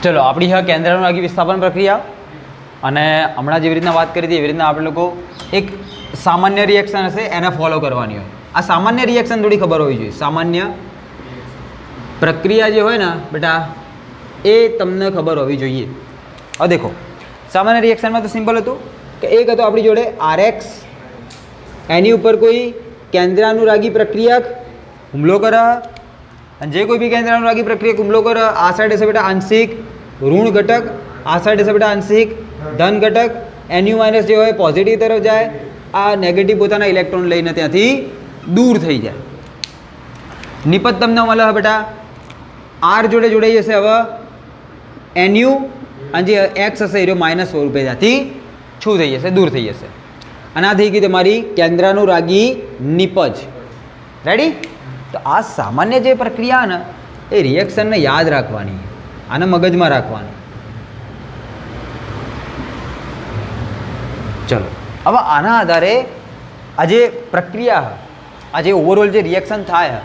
ચલો આપણી હા કેન્દ્રાનુરાગી વિસ્થાપન પ્રક્રિયા અને હમણાં જેવી રીતના વાત કરી હતી એવી રીતના આપણે લોકો એક સામાન્ય રિએક્શન હશે એને ફોલો કરવાની હોય. આ સામાન્ય રિએક્શન થોડી ખબર હોવી જોઈએ. સામાન્ય પ્રક્રિયા જે હોય ને બેટા એ તમને ખબર હોવી જોઈએ. હવે દેખો સામાન્ય રિએક્શનમાં તો સિમ્પલ હતું કે એક હતો આપણી જોડે RX, એની ઉપર કોઈ કેન્દ્રાનુરાગી પ્રક્રિયક હુમલો કરે અને જે કોઈ બી કેન્દ્રાનુરાગી પ્રક્રિયક હુમલો કરે આ સાઈડ હશે બેટા આંશિક ઋણ ઘટક, આ સાઈડ હશે બેટા આંશિક ધન ઘટક. NU- જે હોય પોઝિટિવ તરફ જાય, આ નેગેટિવ પોતાના ઇલેક્ટ્રોન લઈને ત્યાંથી દૂર થઈ જાય. નિપજ તમને મળે બેટા R જોડે જોડાઈ જશે હવે NU અને જે X હશે એ -100 ત્યાંથી શું થઈ જશે, દૂર થઈ જશે. અને આ થઈ ગઈ તમારી કેન્દ્રાનુરાગી નિપજ. રેડી? તો આ સામાન્ય જે પ્રક્રિયા ને એ રિએક્શનને યાદ રાખવાની, આને મગજમાં રાખવાની. ચલો હવે આના આધારે આ જે પ્રક્રિયા, આ જે ઓવરઓલ જે રિએક્શન થાય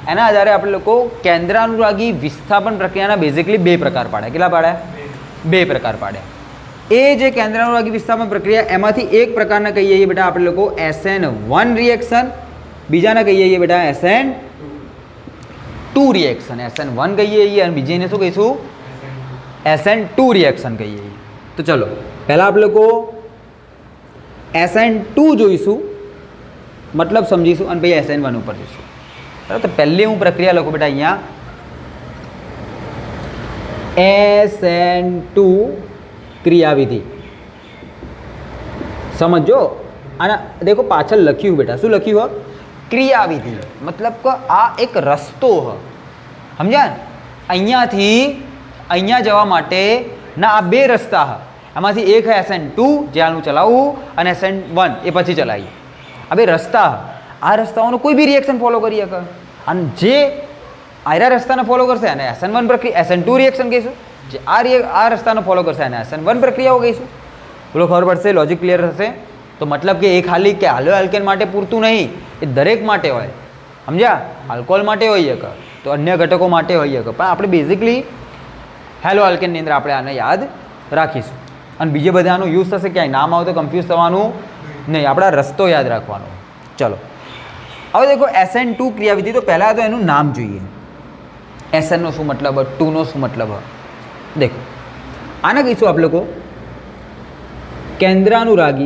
એના આધારે આપણે લોકો કેન્દ્રાનુરાગી વિસ્થાપન પ્રક્રિયાના બેઝિકલી બે પ્રકાર પાડ્યા. કેટલા પાડ્યા? બે પ્રકાર પાડ્યા. એ જે કેન્દ્રાનુરાગી વિસ્થાપન પ્રક્રિયા એમાંથી એક પ્રકારને કહીએ છીએ બેટા આપણે લોકો SN1 રિએક્શન, બીજાને કહીએ છીએ બેટા SN2 રિએક્શન. SN1 કહીએ છીએ અને બીજીને શું કહીશું? SN2 રિએક્શન કહીએ છીએ. તો ચલો પહેલાં આપણે લોકો SN2 જોઈશું, મતલબ સમજીશું અને પછી SN1 ઉપર જઈશું. બરાબર? તો પહેલી હું પ્રક્રિયા લખું બેટા અહીંયા SN2 ક્રિયાવિધિ. સમજો આના દેખો પાછળ લખ્યું બેટા, શું લખ્યું હ? ક્રિયાવિધિ. મતલબ કે આ એક રસ્તો હ. સમજ્યા ને? અહીંયાથી અહીંયા જવા માટે ના આ બે રસ્તા હ. એમાંથી એક है SN2 જે આનું ચલાવવું અને SN1 એ પછી ચલાવીએ. આ બે રસ્તા, આ રસ્તાઓનો કોઈ બી રિએક્શન ફોલો કરી શકે અને જે આયરા રસ્તાને ફોલો કરશે અને SN1 પ્રક્રિયા SN2 રિએક્શન કહીશું. જે આ રસ્તાને ફોલો કરશે અને SN1 પ્રક્રિયાઓ કહીશું. બોલો ખબર પડશે? લોજિક ક્લિયર થશે? તો મતલબ કે એ ખાલી કે હાલો આલ્કેન માટે પૂરતું નહીં, એ દરેક માટે હોય. સમજ્યા? આલ્કોહોલ માટે હોઈ શકે તો અન્ય ઘટકો માટે હોઈ શકે, પણ આપણે બેઝિકલી હેલો આલ્કેનની અંદર આપણે આને યાદ રાખીશું. અને બીજે બધાનું યુઝ થશે ક્યાંય નામ આવે તો કન્ફ્યુઝ થવાનું નહીં, આપણા રસ્તો યાદ રાખવાનો. ચલો હવે દેખો SN2 ક્રિયાવિધિ. તો પહેલાં તો એનું નામ જોઈએ. SN નો શું મતલબ, 2 નો શું મતલબ? દેખો આને કહીશું આપણે લોકો કેન્દ્રાનુરાગી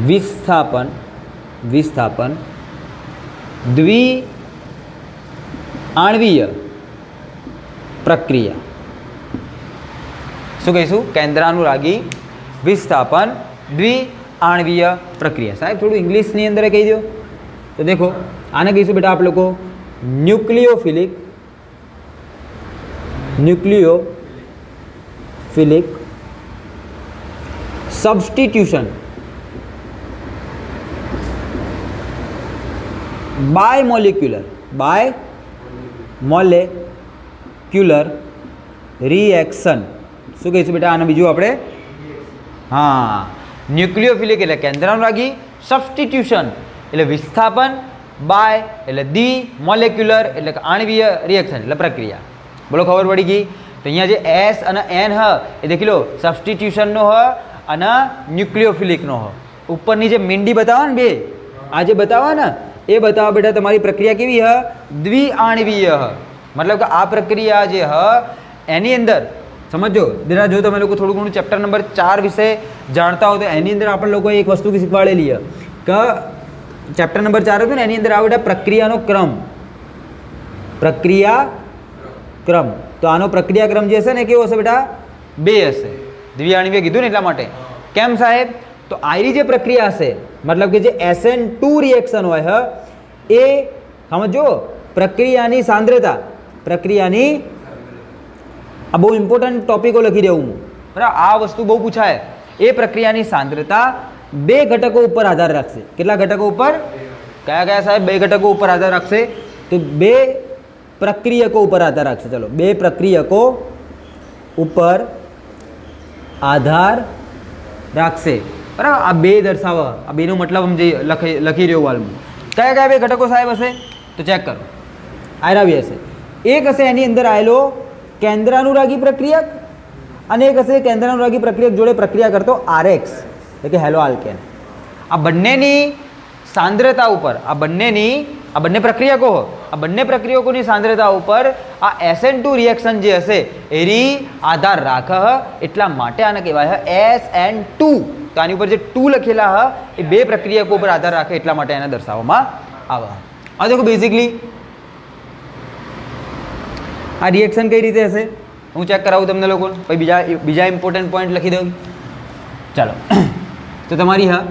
વિસ્થાપન દ્વિઆણ્વીય પ્રક્રિયા. શું કહીશું? કેન્દ્રાનુરાગી વિસ્થાપન દ્વિઆણ્વીય પ્રક્રિયા. સાહેબ થોડું ઇંગ્લિશની અંદર કહી દો. તો દેખો આને કહીશું બેટા આપણે લોકો ન્યુક્લિયોફિલિક સબસ્ટિટ્યુશન બાયમોલિક્યુલર રિએક્શન. શું કહીશું બેટા આને બીજું આપણે? હા, ન્યુક્લિયોફિલિક એટલે કેન્દ્રાનુરાગી, સબસ્ટિટ્યુશન એટલે વિસ્થાપન, બાય એટલે મોલેક્યુલર એટલે આણ્વીય રિએક્શન એટલે પ્રક્રિયા. બોલો ખબર પડી ગઈ? તો અહીંયા જે S અને N હ એ દેખી લો સબસ્ટિટ્યુશનનો હ અને ન્યુક્લિયોફિલિકનો હ. ઉપરની જે મીંડી બતાવો ને બે, આ જે બતાવો ને એ બતાવો બેટા તમારી પ્રક્રિયા કેવી હ? દ્વિઆણ્વીય હ. મતલબ કે આ પ્રક્રિયા જે હ એની અંદર સમજો જરા, જો તમે લોકો થોડું ઘણું ચેપ્ટર નંબર 4 વિશે જાણતા હો તો એની અંદર આપણે લોકોએ એક વસ્તુ શીખવાડેલી હ કે ચેપ્ટર નંબર 4 હતું ને એની અંદર આ બેટા પ્રક્રિયાનો ક્રમ. તો આનો પ્રક્રિયા ક્રમ જે હશે ને કેવો હશે બેટા? 2 હશે. દ્વિઆણ્વીય કીધું ને એટલા માટે. કેમ સાહેબ? તો આયરી જે પ્રક્રિયા હશે મતલબ કે જે SN2 રિએક્શન હોય હ એ સમજો પ્રક્રિયાની સાંદ્રતા, આ બહુ ઇમ્પોર્ટન્ટ ટોપિકો લખી રહ્યો હું, બરાબર? આ વસ્તુ બહુ પૂછાય. એ પ્રક્રિયાની સાંદ્રતા 2 ઘટકો ઉપર આધાર રાખશે. કેટલા ઘટકો ઉપર? કયા કયા સાહેબ? 2 ઘટકો ઉપર આધાર રાખશે. તો 2 પ્રક્રિયકો ઉપર આધાર રાખશે. ચલો 2 પ્રક્રિયકો ઉપર આધાર રાખશે. બરાબર? આ 2 દર્શાવે, આ 2નો મતલબ લખી રહ્યો હાલમાં. કયા કયા 2 ઘટકો સાહેબ હશે? તો ચેક કરો આયરા બી હશે. એક હશે એની અંદર આવેલો કેન્દ્રાનુરાગી પ્રક્રિયક અને એક હશે કેન્દ્રાનુરાગી પ્રક્રિયક જોડે પ્રક્રિયા કરતો આરએક્સ એટલે કે હેલો આલ્કેન. આ બંનેની સાંદ્રતા ઉપર આ બંને પ્રક્રિયકો આ બંને પ્રક્રિયકોની સાંદ્રતા ઉપર આ SN2 રિએક્શન જે હશે એની આધાર રાખે એટલા માટે આને કહેવાય SN2. તો આની ઉપર જે 2 લખેલા હ એ બે પ્રક્રિયકો ઉપર આધાર રાખે એટલા માટે એને દર્શાવવામાં આવે. આ દેખો બેઝિકલી આ રિએક્શન કઈ રીતે હશે હું ચેક કરાવું તમને લોકોને, પછી બીજા ઇમ્પોર્ટન્ટ પોઈન્ટ લખી દઉં. ચાલો તો તમારી હા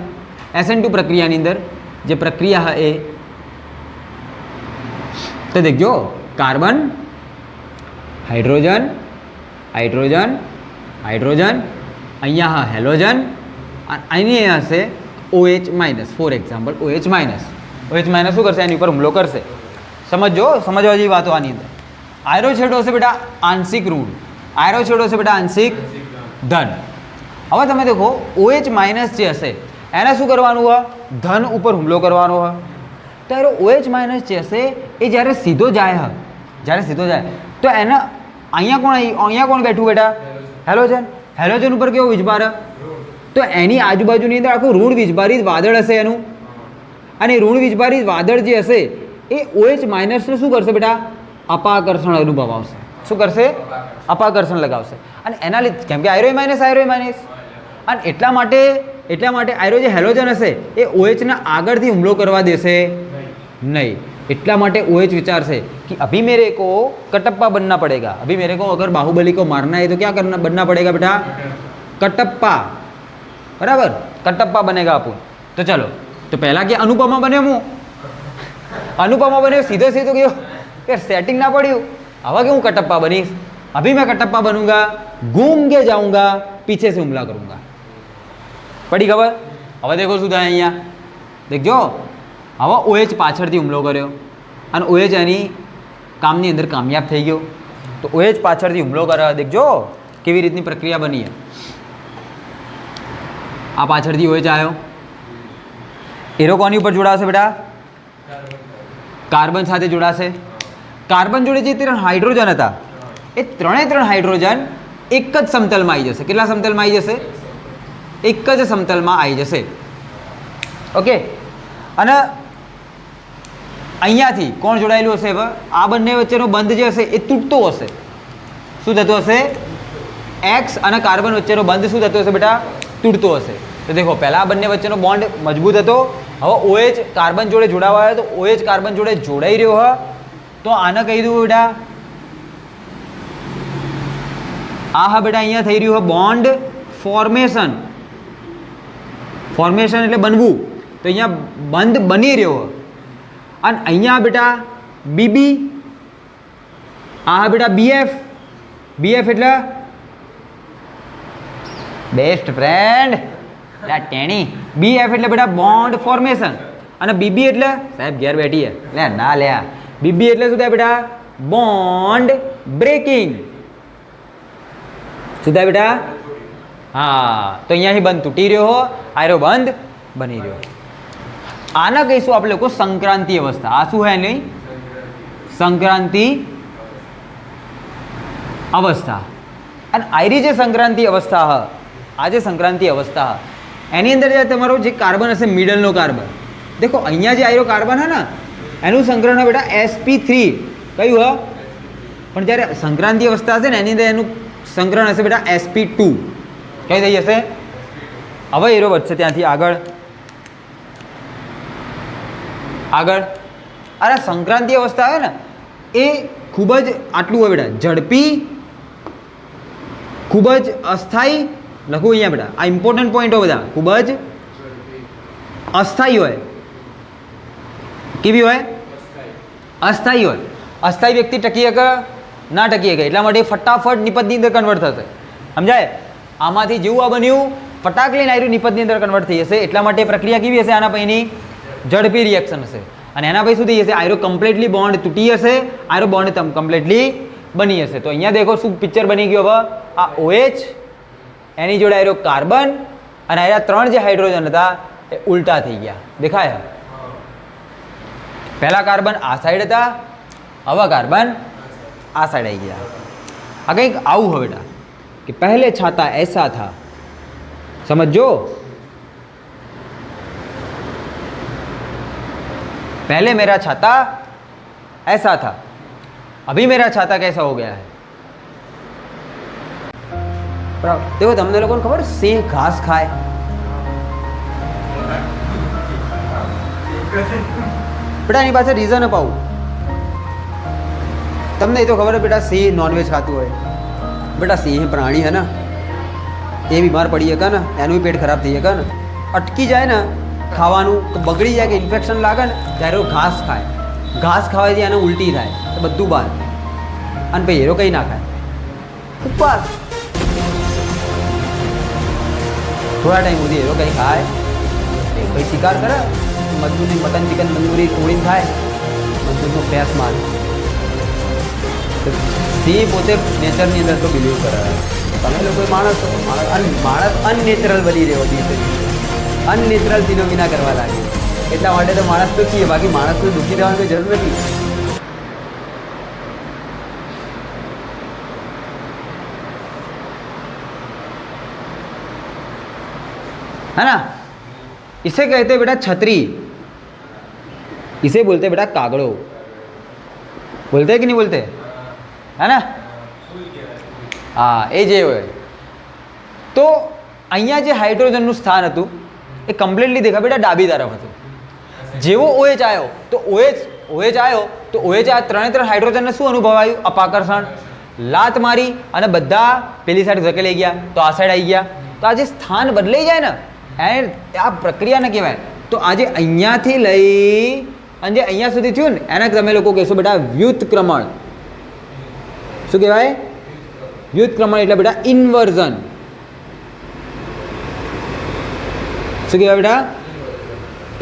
SN2 પ્રક્રિયાની અંદર જે પ્રક્રિયા હા એ તો દેખજો કાર્બન હાઇડ્રોજન હાઇડ્રોજન હાઇડ્રોજન અહીંયા હા હેલોજન અહીં હશે OH minus. For example OH minus. OH minus શું કરશે એની ઉપર હુમલો કરશે. સમજો સમજવા જેવી વાતો આની અંદર. આયરો છેડો હશે બેટા આંશિક ઋણ, આયરો છેડો હશે બેટા આંશિક ધન. હવે તમે દેખો OH માઇનસ જે હશે એને શું કરવાનું હોય ધન ઉપર હુમલો કરવાનો હોય. તો એનો OH માઇનસ જે હશે એ જ્યારે સીધો જાય તો એને અહીંયા કોણ બેઠું બેટા હેલોજન. હેલોજન ઉપર કેવો વીજભાર તો એની આજુબાજુની અંદર આખું ઋણ વીજભારિત વાદળ હશે એનું, અને ઋણ વીજભારિત વાદળ જે હશે એ OH માઇનસને શું કરશે બેટા અપાકર્ષણ અનુભવ આવશે. શું કરશે અપાકર્ષણ લગાવશે. અને એના લીધે કેમ કે આયરો માઇનસ અને એટલા માટે આયરો જે હેલોજન હશે એ OH ને આગળથી હુમલો કરવા દેશે नहीं. इतना माटे OH विचार से कि अभी मेरे को कटप्पा बनना पड़ेगा. अभी मेरे को अगर बाहुबली को मारना है तो क्या करना बनना पड़ेगा बेटा कटप्पा. बराबर कटप्पा बनेगा अपन. तो चलो तो पहला क्या अनुपमा बने हूँ अनुपमा बने सीधे सीधे गयो यार सेटिंग ना पड़ी हवा कि हूँ कटप्पा बनीश. अभी मैं कटप्पा बनूंगा घूम के जाऊंगा पीछे से हमला करूंगा. पड़ी खबर. हवा देखो सुधा अँ देखो हवा OH पाछळथी हुमलो कर्यो અને OH એની કામની અંદર કામયાબ થઈ ગયો. તો OH પાછળથી હુમલો કરે દેખજો કેવી રીતની પ્રક્રિયા બની. આ પાછળથી OH આવ્યો એરો કોની ઉપર જોડાશે બેટા કાર્બન સાથે જોડાશે. કાર્બન જોડે જે 3 હાઇડ્રોજન હતા એ ત્રણે 3 હાઇડ્રોજન એક જ સમતલમાં આવી જશે. કેટલા સમતલમાં આવી જશે એક જ સમતલમાં આવી જશે. ઓકે અને અહીંયાથી કોણ જોડાયેલું હશે હવે આ બંને વચ્ચેનો બંધ જે હશે એ તૂટતો હશે. શું થતો હશે એક્સ અને કાર્બન વચ્ચેનો બંધ શું થતો હશે બેટા તૂટતો હશે. તો દેખો પહેલાં આ બંને વચ્ચેનો બોન્ડ મજબૂત હતો. હવે OH કાર્બન જોડે જોડાવા આવ્યો તો OH કાર્બન જોડે જોડાઈ રહ્યો હોય તો આને કહી દઉં બેટા આ હા બેટા અહીંયા થઈ રહ્યું હોય બોન્ડ ફોર્મેશન. ફોર્મેશન એટલે બનવું. તો અહીંયા બંધ બની રહ્યો હોય અને અહીંયા બેટા BB આ બેટા BF એટલે બેસ્ટ ફ્રેન્ડ ટેણી. BF એટલે બેટા બોન્ડ ફોર્મેશન અને BB એટલે સાહેબ ઘેર બેઠી લે ના લે BB એટલે શું થાય બેટા બોન્ડ બ્રેકિંગ. શું થાય બેટા હા. તો અહીંયાથી બંધ તૂટી રહ્યો આયરો બંધ બની રહ્યો. આના કહીશું આપણે લોકો સંક્રાંતિ અવસ્થા. આ શું હે નહીં સંક્રાંતિ અવસ્થા. અને આયરી જે સંક્રાંતિ અવસ્થા હ આ જે સંક્રાંતિ અવસ્થા એની અંદર જે તમારો જે કાર્બન હશે મિડલનો કાર્બન દેખો અહીંયા જે આયરો કાર્બન હે ને એનું સંગ્રહણ હોય બેટા sp3 કયું હ પણ જ્યારે સંક્રાંતિ અવસ્થા હશે ને એની અંદર એનું સંગ્રહણ હશે બેટા sp2 કઈ થઈ જશે. હવે એરો વધશે ત્યાંથી આગળ અરે સંક્રાંતિ અવસ્થા આવે ને એ ખૂબ જ આટલું હોય બેટા ઝડપી ખૂબ જ અસ્થાયી લખું અહીંયા બેટા આ ઇમ્પોર્ટન્ટ પોઈન્ટો બધા ખૂબ જ અસ્થાયી હોય. કેવી હોય અસ્થાયી હોય. અસ્થાયી વ્યક્તિ ટકી શકે ના ટકી શકે એટલા માટે ફટાફટ નિપજની અંદર કન્વર્ટ થશે. સમજાય આમાંથી જેવું આ બન્યું ફટાક લઈને આવ્યું નિપજની અંદર કન્વર્ટ થઈ જશે. એટલા માટે પ્રક્રિયા કેવી હશે આના પૈની ઝડપી રિએક્શન હશે. અને એના પછી શું થઈ જશે આયરો કમ્પ્લીટલી બોન્ડ તૂટી જશે આયરો બોન્ડ કમ્પ્લીટલી બની જશે. તો અહીંયા દેખો શું પિક્ચર બની ગયું. હવે આ OH એની જોડે આયરો કાર્બન અને આયરા 3 જે હાઇડ્રોજન હતા એ ઉલટા થઈ ગયા દેખાય. पहला कार्बन आ साइड था, हवा कार्बन आ साइड आई गया। आ कंईक आવું है बेटा कि पहले छाता ऐसा था, समझो, पहले मेरा छाता ऐसा था, अभी मेरा छाता कैसा हो गया है। देखो तमने लोगों ने खबर सिंह घास खाए, बेटा एनी पास रीजन अपाऊ तमने तो खबर है बेटा सिंह नॉनवेज खातु है, बेटा सिंह प्राणी है ना, ये बीमार पड़ी है ना, एनु पेट खराब थी है ना, अटकी जाए ना खावानू तो बगड़ी जाए कि इन्फेक्शन लागे ने त्यारे वो घास खाए, घास खावाથી એને ઉલટી થાય તો બધું બહાર અને પછી હેરો કંઈ ના ખાય ઉપવાસ થોડા ટાઈમ સુધી હેરો કંઈ ખાય ભાઈ શિકાર કરે મજદૂરી મટન ચિકન તંદૂરી તોડીને ખાય મજદૂરનો પ્યાસ મારે સિંહ પોતે નેચરની અંદર તો બિલીવ કરે તમે લોકો માણસ માણસ અનનેચરલ બની રહ્યો દિવસે અનનેચરલ ફિનોમિના કરવા લાગે એટલા માટે તો માણસ તો છીએ બાકી માણસ તો દુઃખી રહેવાની કોઈ જરૂર નથી है ना। इसे कहते बेटा छतरी, इसे बोलते बेटा कागड़ो, बोलते हैं कि नहीं बोलते, है ना। हाँ ए जे હોય તો અહીંયા જે હાઇડ્રોજનનું સ્થાન હતું એ કમ્પ્લીટલી देखा बेटा ડાબી તરફ હતું। જેવો OH આવ્યો તો OH આવ્યો તો OH આ ત્રણે હાઇડ્રોજનને શું અનુભવાયું અપાકર્ષણ લાત મારી અને બધા પેલી સાઈડ ધકેલાઈ ગયા તો આ સાઈડ આવી ગયા તો આ જે સ્થાન બદલાઈ જાય ને એને આ પ્રક્રિયાને કહેવાય। તો આજે અહીંયાથી લઈ અને જે અહીંયા સુધી થયું ને એને તમે લોકો કહેશો બેટા વ્યુત્ક્રમણ। શું કહેવાય? વ્યુત્ક્રમણ એટલે બેટા ઇન્વર્ઝન। શું કહેવાય બેટા?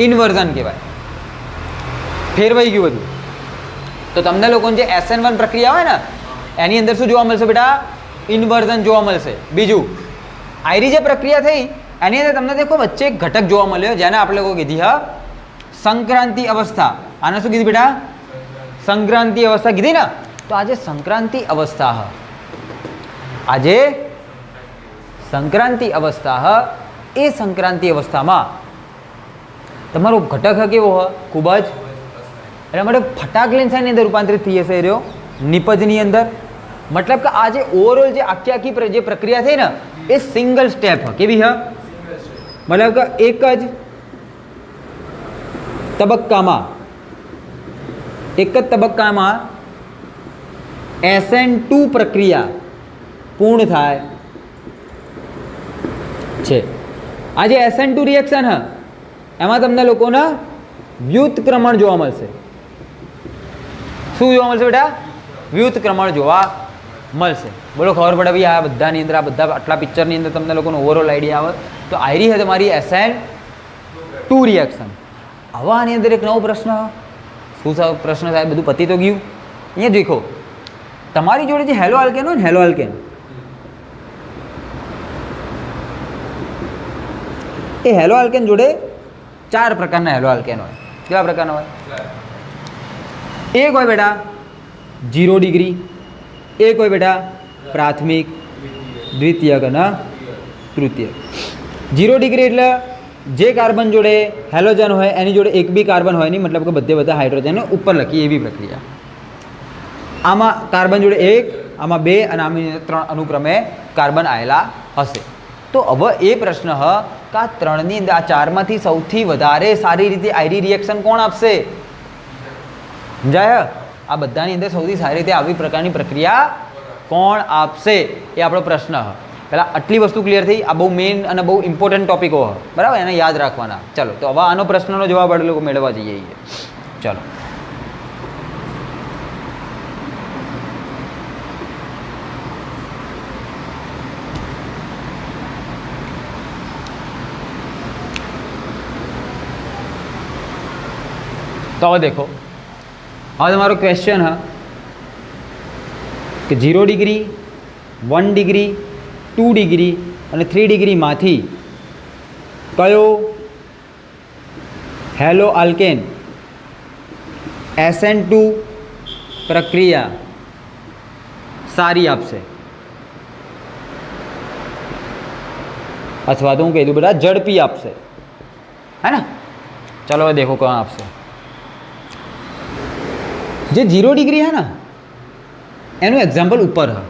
ઇન્વર્ઝન કહેવાય। ફેરવાઈ ગયું બધું। તો તમને લોકોને જે SN1 પ્રક્રિયા હોય ને એની અંદર શું જોવા મળશે બેટા? ઇન્વર્ઝન જોવા મળશે। બીજું આયરી જે પ્રક્રિયા થઈ એની અંદર તમને દેખો વચ્ચે એક ઘટક જોવા મળ્યો જેને આપણે લોકો કીધી હા સંક્રાંતિ અવસ્થા। આને શું કીધી બેટા? સંક્રાંતિ અવસ્થા કીધી ને। તો આજે સંક્રાંતિ અવસ્થા હ આજે સંક્રાંતિ અવસ્થા હ એ સંક્રાંતિ અવસ્થામાં તમારો ઘટક કેવો હ? ખૂબ જ એટલે માટે ફટાક લઈને શાની અંદર રૂપાંતરિત થઈ જશે રહ્યો નિપજની અંદર। મતલબ કે આજે ઓવરઓલ જે આખી જે પ્રક્રિયા થઈ ને એ સિંગલ સ્ટેપ હ। કેવી હ? मतलब कि एक ज तबक्का में SN2 प्रक्रिया पूर्ण थाय छे। आज SN2 रिएक्शन है एमां तमने लोकोने व्युत्क्रमण जोवा मळशे। शुं जोवा मळशे बेटा? व्युत्क्रमण जोवा मळशे। बोलो खबर पड़े भाई आ बधानी अंदर आ बधा आटला पिक्चरनी अंदर तमने लोकोने ओवरऑल आइडिया आवे। तो आयरी है तुम्हारी SN2 रिएक्शन। हवा आनी अंदर एक नवो प्रश्न शू प्रश्न साहेब बधुं पती तो गयुं। अहींया देखो तमारी जोड़े जे हेलो आल्केन होय ने हेलो आल्केन ए हेलो आल्केन जोड़े 4 प्रकारना हेलो आल्केन होय। केवा प्रकारना होय? एक होय बेटा 0 डिग्री, एक होय बेटा प्राथमिक, द्वितीयक અને तृतीयक। 0 डिग्री એટલે જે કાર્બન જોડે હેલોજન હોય એની જોડે એક બી કાર્બન હોય નહીં, मतलब કે બધે બધા હાઇડ્રોજનને ઉપર લખી એવી પ્રક્રિયા। આમાં કાર્બન જોડે 1, આમાં 2 અને આમાં 3 અનુક્રમે કાર્બન આવેલા હશે। તો હવે એ પ્રશ્ન હ કે આ ત્રણની અંદર આ ચારમાંથી સૌથી વધારે સારી રીતે આયરી રિએક્શન કોણ આપશે? સમજાય? આ બધાની અંદર સૌથી સારી રીતે આવી પ્રકારની પ્રક્રિયા કોણ આપશે એ આપણો પ્રશ્ન હ। પહેલાં આટલી વસ્તુ ક્લિયર થઈ। આ બહુ મેઇન અને બહુ ઇમ્પોર્ટન્ટ ટોપિકો હ, બરાબર? એને યાદ રાખવાના। ચલો તો હવે આનો પ્રશ્નનો જવાબ આપણે લોકો મેળવવા જઈએ। ચલો तो હવે देखो હવે તમારો ક્વેશ્ચન હ કે 0 डिग्री, 1 डिग्री, 2 डिग्री અને 3 डिग्रीમાંથી કયો હેલો આલ્કેન SN2 પ્રક્રિયા સારી આપશે, અથવા તો હું કહી દઉં બેટા ઝડપી આપશે, है ना। चलो હવે देखो कौन आपसे જે 0 ડિગ્રી है ना એનું એક્ઝામ્પલ ઉપર है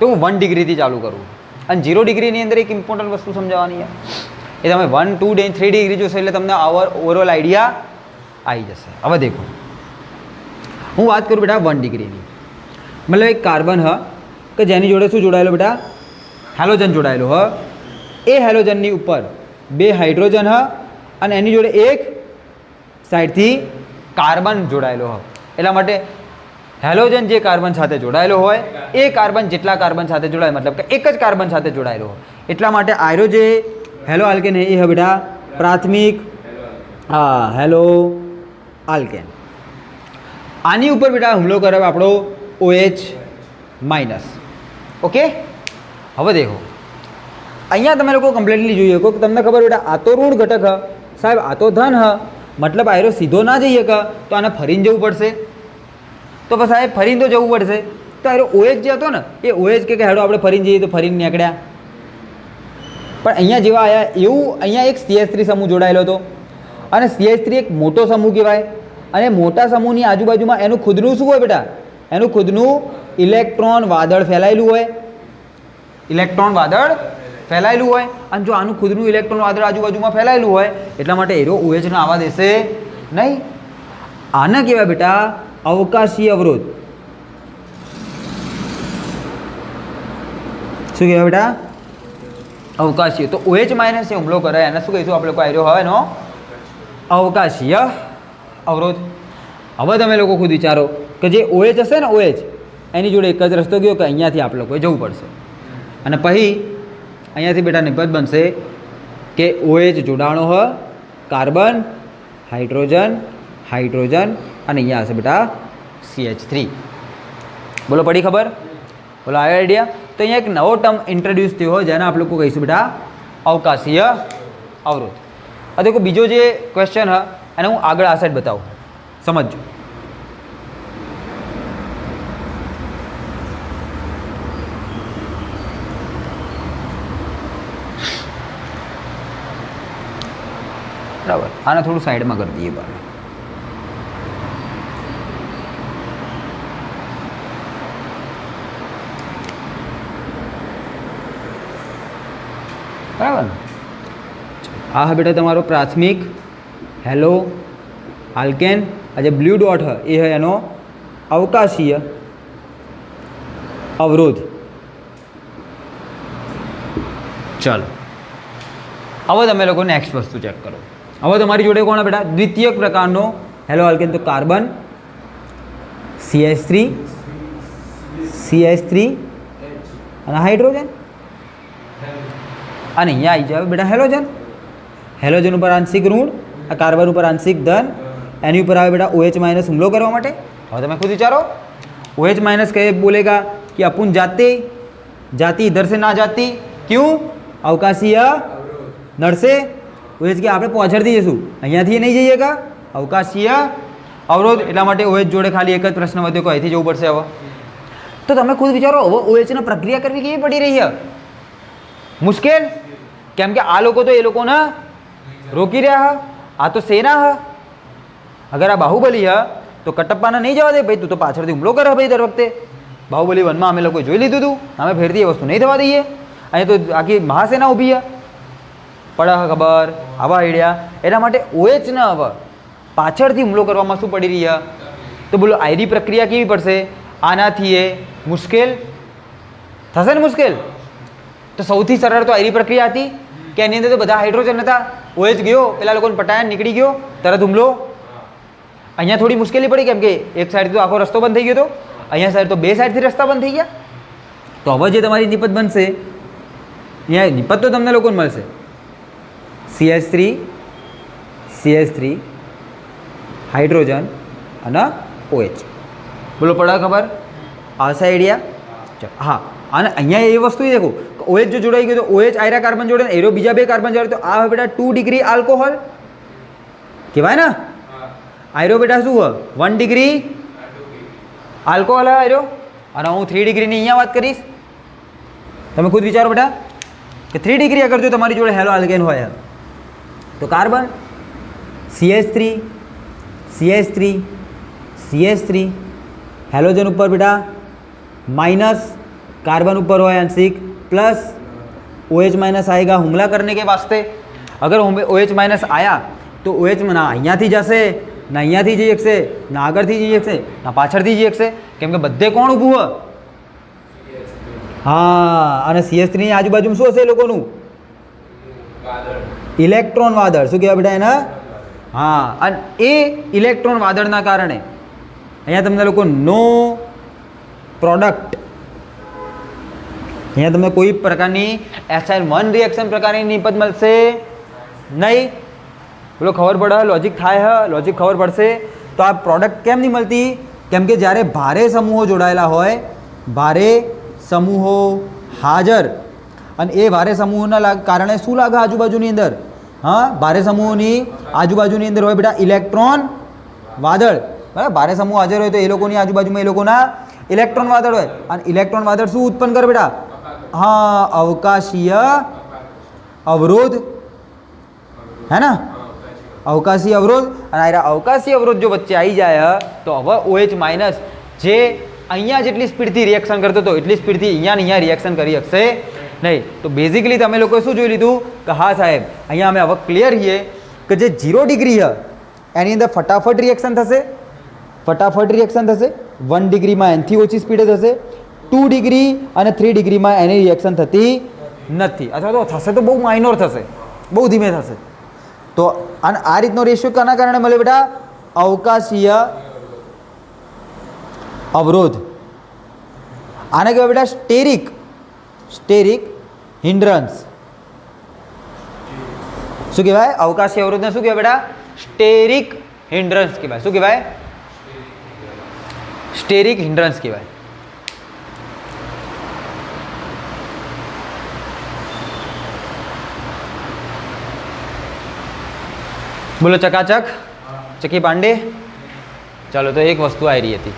તો હું 1 ડિગ્રીથી ચાલુ કરું અને 0 ડિગ્રીની અંદર એક ઇમ્પોર્ટન્ટ વસ્તુ સમજાવવાની છે એ તમે 1, 2, 3 ડિગ્રી જોશો એટલે તમને ઓવરઓલ આઈડિયા આવી જશે। હવે દેખો હું વાત કરું બેટા 1 ડિગ્રીની, મતલબ એક કાર્બન હ કે જેની જોડે શું જોડાયેલો બેટા હેલોજન જોડાયેલો હ, એ હેલોજનની ઉપર 2 હાઇડ્રોજન હ અને એની જોડે એક સાઈડથી કાર્બન જોડાયેલો હ। એટલા માટે હેલોજન જે કાર્બન સાથે જોડાયેલો હોય એ કાર્બન જેટલા કાર્બન સાથે જોડાય મતલબ કે એક જ કાર્બન સાથે જોડાયેલો હોય, એટલા માટે આયરો જે હેલો આલ્કેન એ હ બેટા પ્રાથમિક હેલો આલ્કેન। આની ઉપર બેટા હુમલો કરે આપણો OH માઇનસ। ઓકે, હવે દેખો અહીંયા તમે લોકો કમ્પ્લીટલી જોઈ શકો કે તમને ખબર બેટા આ તો ઋણ ઘટક હ સાહેબ, આ તો ધન હ, મતલબ આયરો સીધો ના જઈ શકે તો આને ફરીને જવું પડશે, તો પછી સાહેબ ફરીને તો જવું પડશે, તો આયરો OH જે હતો ને એ OH કે હેડો આપણે ફરીને જઈએ તો ફરીને નીકળ્યા, પણ અહીંયા જેવા આવ્યા એવું અહીંયા એક CH3 સમૂહ જોડાયેલો હતો અને CH3 એક મોટો સમૂહ કહેવાય અને મોટા સમૂહની આજુબાજુમાં એનું ખુદનું શું હોય બેટા, એનું ખુદનું ઇલેક્ટ્રોન વાદળ ફેલાયેલું હોય, ઇલેક્ટ્રોન વાદળ ફેલાયેલું હોય અને જો આનું ખુદનું ઇલેક્ટ્રોન વાદળ આજુબાજુમાં ફેલાયેલું હોય એટલા માટે એરો OH ને આવવા દેશે નહીં। આને કહેવાય બેટા અવકાશીય અવરોધ। શું કહેવાય બેટા અવકાશીય, તો OH માઇનસ એ હુમલો કરે એને શું કહીશું આપણે લોકો આયરો હોય એનો અવકાશીય અવરોધ। હવે તમે લોકો ખુદ વિચારો કે જે OH હશે ને OH એની જોડે એક જ રસ્તો ગયો કે અહીંયાથી આપણે લોકોએ જવું પડશે અને પછી અહીંયાથી બેટા નિપજ બનશે કે OH જોડાણો હ કાર્બન હાઇડ્રોજન હાઇડ્રોજન અને અહીંયા હશે બેટા CH3। બોલો પડી ખબર, બોલો આવ્યો આઈડિયા। તો અહીંયા એક નવો ટર્મ ઇન્ટ્રોડ્યુસ થયો હોય જેને આપણે લોકો કહીશું બેટા અવકાશીય અવરોધ। આ દેખો બીજો જે ક્વેશ્ચન હ એને હું આગળ આ સાઈડ બતાવું, સમજજો। બરાબર, આને થોડું સાઈડમાં કરી દઈએ બરાબર। બરાબર ને, આ હા બેટા તમારો પ્રાથમિક હેલો આલ્કેન, આ જે બ્લુ ડોટ હ એ હે એનો અવકાશીય અવરોધ। ચાલો હવે તમે લોકો નેક્સ્ટ વસ્તુ ચેક કરો। હવે તમારી જોડે કોણ બેટા દ્વિતીયક પ્રકારનો હેલો આલ્કેન, તો કાર્બન CH3 અને હાઇડ્રોજન અને અહીંયા આવી જાય બેટા હેલોજન, હેલોજન ઉપર આંશિક ઋણ, આ કાર્બન ઉપર આંશિક ધન, એની ઉપર આવે બેટા OH માइनस હુમલો કરવા માટે। હવે તમે खुद विचारो OH माइनस कहे बोलेगा कि अपन जाती इधर से ना जाती, क्यों अवकाशीय नड़ से OH કે આપણે પહોંચડતી જઈશું, અહીંયાથી નહીં જઈએगा અવકાશીય અવરોધ, એટલા માટે OH જોડે ખાલી એક જ પ્રશ્ન વધ્યો કે અહીંથી જવું પડશે। હવે તો તમે ખુદ વિચારો હવે OH ને પ્રક્રિયા કરવી કેવી પડી રહી છે, મુશ્કેલ, કેમ કે આ લોકો તો એ લોકોને રોકી રહ્યા હ, આ તો સેના હ, અગર આ બાહુબલી હ તો કટપ્પાને નહીં જવા દે ભાઈ, તું તો પાછળથી હુમલો કરે ભાઈ દર વખતે। બાહુબલી 1માં અમે લોકોએ જોઈ લીધું હતું, અમે ફેરથી એ વસ્તુ નહીં થવા દઈએ, અહીંયા તો આખી મહાસેના ઊભી છે, પડે ખબર આવા આઈડિયા। એટલા માટે OH ને હવે પાછળથી હુમલો કરવામાં શું પડી રહી છે, તો બોલો આયરી પ્રક્રિયા કેવી પડશે, આનાથી એ મુશ્કેલ થશે ને મુશ્કેલ। તો સૌથી સરળ તો આયરી પ્રક્રિયા હતી કે એની અંદર તો બધા હાઇડ્રોજન હતા, OH ગયો પેલા લોકોને પટાયા નીકળી ગયો તરત હુમલો। અહીંયા થોડી મુશ્કેલી પડી કેમ કે એક સાઈડ તો આખો રસ્તો બંધ થઈ ગયો હતો, અહીંયા સાઈડ તો બે સાઈડથી રસ્તા બંધ થઈ ગયા। તો હવે જે તમારી નિપજ બનશે અહીંયા નિપજ તો તમને લોકોને મળશે CH3 હાઇડ્રોજન અને OH। બોલો પડે ખબર, આવશે આઈડિયા। ચાલો હા, અને અહીંયા એ વસ્તુ દેખો OH જો જોડાઈ ગયો તો OH આયરા કાર્બન જોડે ને એરો બીજા બે કાર્બન જોડે, તો આ બેટા 2 ડિગ્રી આલ્કોહોલ કહેવાય ને। આયરો બેટા શું હોય 1 ડિગ્રી આલ્કોહોલ આયરો, અને હું 3 ડિગ્રીની અહીંયા વાત કરીશ. તમે ખુદ વિચારો બેટા કે 3 ડિગ્રી અગર જો તમારી જોડે હેલો આલ્કેન હોય તો carbon CH3 CH3 CH3 halogen ऊपर बेटा माइनस, कार्बन ऊपर हो आंशिक प्लस, OH माइनस आएगा हुमला करने के वास्ते. अगर OH माइनस आया तो OH ना અહીંયાથી જશે ના અહીંયાથી જઈ શકશે ના આગળથી જઈ શકશે ના પાછળથી જઈ શકશે, કેમ કે બધે કોણ ઊભું હોય? હા, અને CH3 ની આજુબાજુમાં શું હશે એ લોકોનું? ઇલેક્ટ્રોન વાદળ. શું કહેવાય બેટા એના? હા, અને એ ઇલેક્ટ્રોન વાદળના કારણે અહીંયા તમને લોકો નો પ્રોડક્ટ, અહીંયા તમને કોઈ પ્રકારની SN1 રિએક્શન પ્રકારની નિપજ મળશે નહીં. પેલો ખબર પડે, લોજિક થાય, લોજિક ખબર પડશે. તો આ પ્રોડક્ટ કેમ નહીં મળતી? કેમ કે જ્યારે ભારે સમૂહો જોડાયેલા હોય, ભારે સમૂહો હાજર, અને એ ભારે સમૂહોના કારણે શું લાગે આજુબાજુની અંદર? હા, ભારે સમૂહોની આજુબાજુની અંદર હોય બેટા ઇલેક્ટ્રોન વાદળ. બરાબર, ભારે સમૂહ હાજર હોય તો એ લોકોની આજુબાજુમાં એ લોકોના ઇલેક્ટ્રોન વાદળ હોય, અને ઇલેક્ટ્રોન વાદળ શું ઉત્પન્ન કરે બેટા? હા, અવકાશીય અવરોધ, હે ને? અવકાશી અવરોધ. અને આ અવકાશી અવરોધ જો વચ્ચે આવી જાય તો હવે OH માઇનસ જે અહીંયા જેટલી સ્પીડથી રિએક્શન કરતો હતો એટલી સ્પીડથી અહીંયા રિએક્શન કરી શકશે નહીં. તો બેઝિકલી તમે લોકોએ શું જોઈ લીધું કે હા સાહેબ, અહીંયા અમે હવે ક્લિયર છીએ કે જે 0 ડિગ્રી છે એની અંદર ફટાફટ રિએક્શન થશે, ફટાફટ રિએક્શન થશે. 1 ડિગ્રીમાં એનથી ઓછી સ્પીડે થશે, 2 ડિગ્રી અને 3 ડિગ્રીમાં એની રિએક્શન થતી નથી, અથવા તો થશે તો બહુ માઇનોર થશે, બહુ ધીમે થશે. તો અને આ રીતનો રેશિયો કોના કારણે મળે બેટા? અવકાશીય અવરોધ. આને કહેવાય બેટા સ્ટેરિક, સ્ટેરિક હિન્ડ્રન્સ. શું કહેવાય? અવકાશી અવરોધને શું કહેવાય બેટા? સ્ટેરિક હિન્ડ્રન્સ કહેવાય. શું કહેવાય? સ્ટેરિક હિન્ડ્રન્સ કહેવાય. બોલો ચકાચક, ચકી પાંડે. ચાલો, તો એક વસ્તુ આવી રહી હતી.